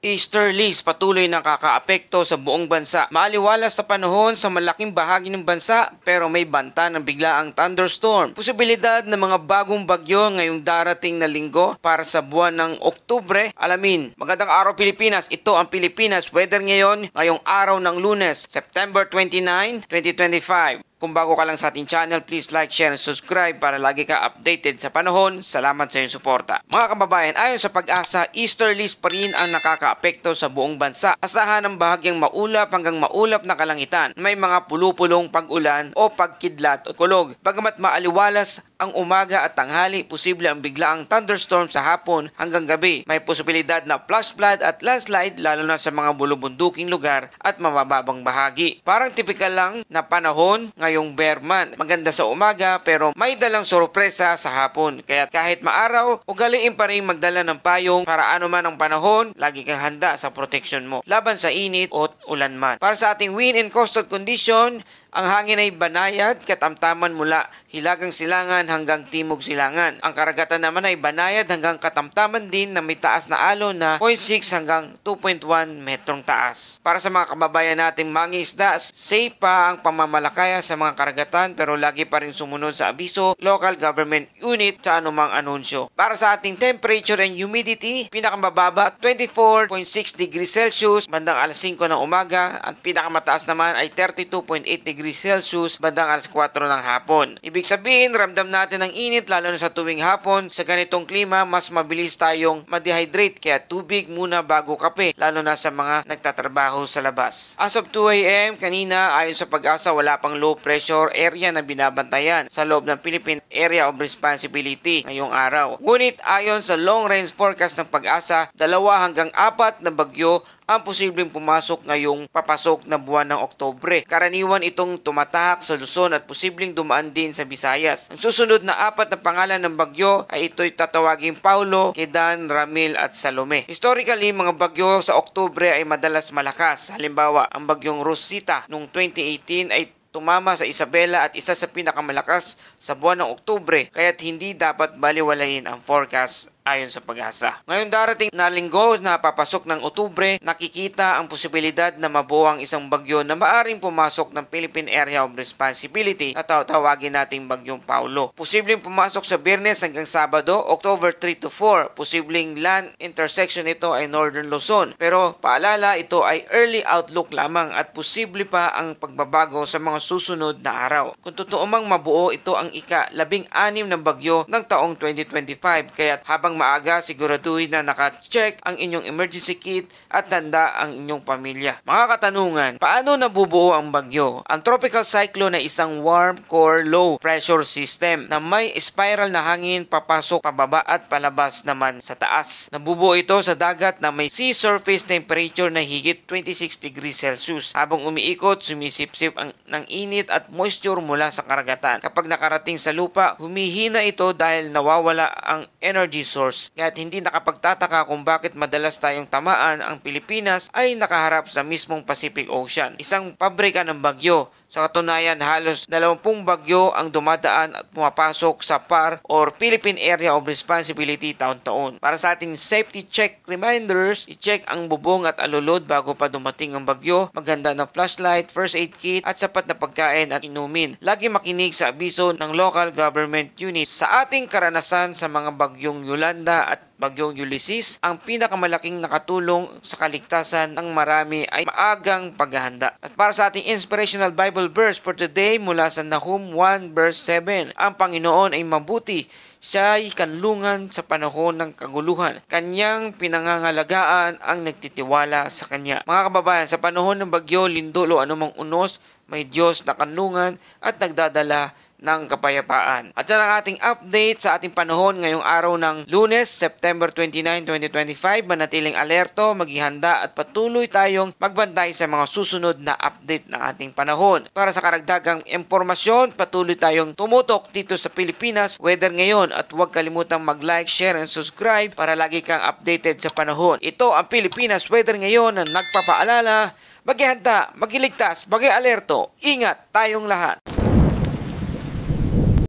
Easterlies patuloy na kakaapekto sa buong bansa. Maaliwalas na panahon sa malaking bahagi ng bansa pero may banta ng biglaang thunderstorm. Posibilidad ng mga bagong bagyo ngayong darating na linggo para sa buwan ng Oktubre. Alamin, magandang araw Pilipinas. Ito ang Pilipinas Weather ngayon, ngayong araw ng Lunes, September 29, 2025. Kung bago ka lang sa ating channel, please like, share, and subscribe para lagi ka updated sa panahon. Salamat sa iyong suporta. Mga kababayan, ayon sa Pag-asa, easterlies pa rin ang nakakaapekto sa buong bansa. Asahan ng bahagyang maulap hanggang maulap na kalangitan. May mga pulupulong pag-ulan o pagkidlat o kulog. Bagamat maaliwalas ang umaga at tanghali, posible ang biglaang thunderstorm sa hapon hanggang gabi. May posibilidad na flash flood at landslide lalo na sa mga bulubunduking lugar at mabababang bahagi. Parang tipikal lang na panahon ngayong Berman. Maganda sa umaga pero may dalang sorpresa sa hapon. Kaya kahit maaraw, ugaliin pa rin magdala ng payong para ano man ang panahon, lagi kang handa sa protection mo laban sa init o ulan man. Para sa ating wind and coastal condition, ang hangin ay banayad, katamtaman mula hilagang silangan hanggang timog silangan. Ang karagatan naman ay banayad hanggang katamtaman din na may taas na alon na 0.6 hanggang 2.1 metrong taas. Para sa mga kababayan nating mangingisda, safe pa ang pamamalakaya sa mga karagatan pero lagi pa rin sumunod sa abiso, local government unit sa anumang anunsyo. Para sa ating temperature and humidity, pinakamababa 24.6 degrees Celsius bandang alas 5 ng umaga at pinakamataas naman ay 32.8 degrees Celsius bandang alas 4 ng hapon. Ibig sabihin, ramdam natin ang init lalo na sa tuwing hapon. Sa ganitong klima, mas mabilis tayong ma-dehydrate kaya tubig muna bago kape, lalo na sa mga nagtatrabaho sa labas. As of 2 a.m. kanina, ayon sa Pag-asa, wala pang low pressure area na binabantayan sa loob ng Philippine Area of Responsibility ngayong araw. Ngunit ayon sa long range forecast ng Pag-asa, 2 hanggang 4 na bagyo ang posibleng pumasok ngayong papasok na buwan ng Oktubre. Karaniwan itong tumatahak sa Luzon at posibleng dumaan din sa Visayas. Ang susunod na 4 na pangalan ng bagyo ay ito'y tatawaging Paulo, Kedan, Ramil at Salome. Historically, mga bagyo sa Oktubre ay madalas malakas. Halimbawa, ang bagyong Rosita noong 2018 ay tumama sa Isabela at isa sa pinakamalakas sa buwan ng Oktubre, kaya't hindi dapat baliwalain ang forecast ayon sa Pag-asa. Ngayon darating na linggo na papasok ng Oktubre, nakikita ang posibilidad na mabuo ang isang bagyo na maaring pumasok ng Philippine Area of Responsibility na tawagin nating bagyong Paulo. Posibleng pumasok sa Biyernes hanggang Sabado, October 3 to 4. Posibleng land intersection ito ay Northern Luzon. Pero paalala, ito ay early outlook lamang at posible pa ang pagbabago sa mga susunod na araw. Kung totoo mang mabuo, ito ang ika-16 na bagyo ng taong 2025. Kaya habang maaga, siguraduhin na naka-check ang inyong emergency kit at tanda ang inyong pamilya. Mga katanungan, paano nabubuo ang bagyo? Ang tropical cyclone ay isang warm core low pressure system na may spiral na hangin papasok, pababa at palabas naman sa taas. Nabubuo ito sa dagat na may sea surface temperature na higit 26 degrees Celsius. Habang umiikot, sumisipsip ng init at moisture mula sa karagatan. Kapag nakarating sa lupa, humihina ito dahil nawawala ang energy source. Kaya't hindi nakapagtataka kung bakit madalas tayong tamaan ang Pilipinas ay nakaharap sa mismong Pacific Ocean. Isang pabrika ng bagyo. Sa katunayan, halos 20 bagyo ang dumadaan at pumapasok sa PAR or Philippine Area of Responsibility taon-taon. Para sa ating safety check reminders, i-check ang bubong at alulod bago pa dumating ang bagyo, maghanda ng flashlight, first aid kit at sapat na pagkain at inumin. Lagi makinig sa abiso ng local government unit. Sa ating karanasan sa mga bagyong Yolanda at bagyong Ulysses, ang pinakamalaking nakatulong sa kaligtasan ng marami ay maagang paghahanda. At para sa ating inspirational Bible verse for today mula sa Nahum 1 verse 7, ang Panginoon ay mabuti, siya'y kanlungan sa panahon ng kaguluhan. Kanyang pinangangalagaan ang nagtitiwala sa Kanya. Mga kababayan, sa panahon ng bagyo, lindol o anumang unos, may Diyos na kanlungan at nagdadala ng kapayapaan. At yan ang ating update sa ating panahon ngayong araw ng Lunes, September 29, 2025. Manatiling alerto, maging handa at patuloy tayong magbantay sa mga susunod na update ng ating panahon. Para sa karagdagang impormasyon, patuloy tayong tumutok dito sa Pilipinas Weather Ngayon at huwag kalimutang mag-like, share and subscribe para lagi kang updated sa panahon. Ito ang Pilipinas Weather Ngayon na nagpapaalala, magihanda, magiligtas, mag-alerto, ingat tayong lahat.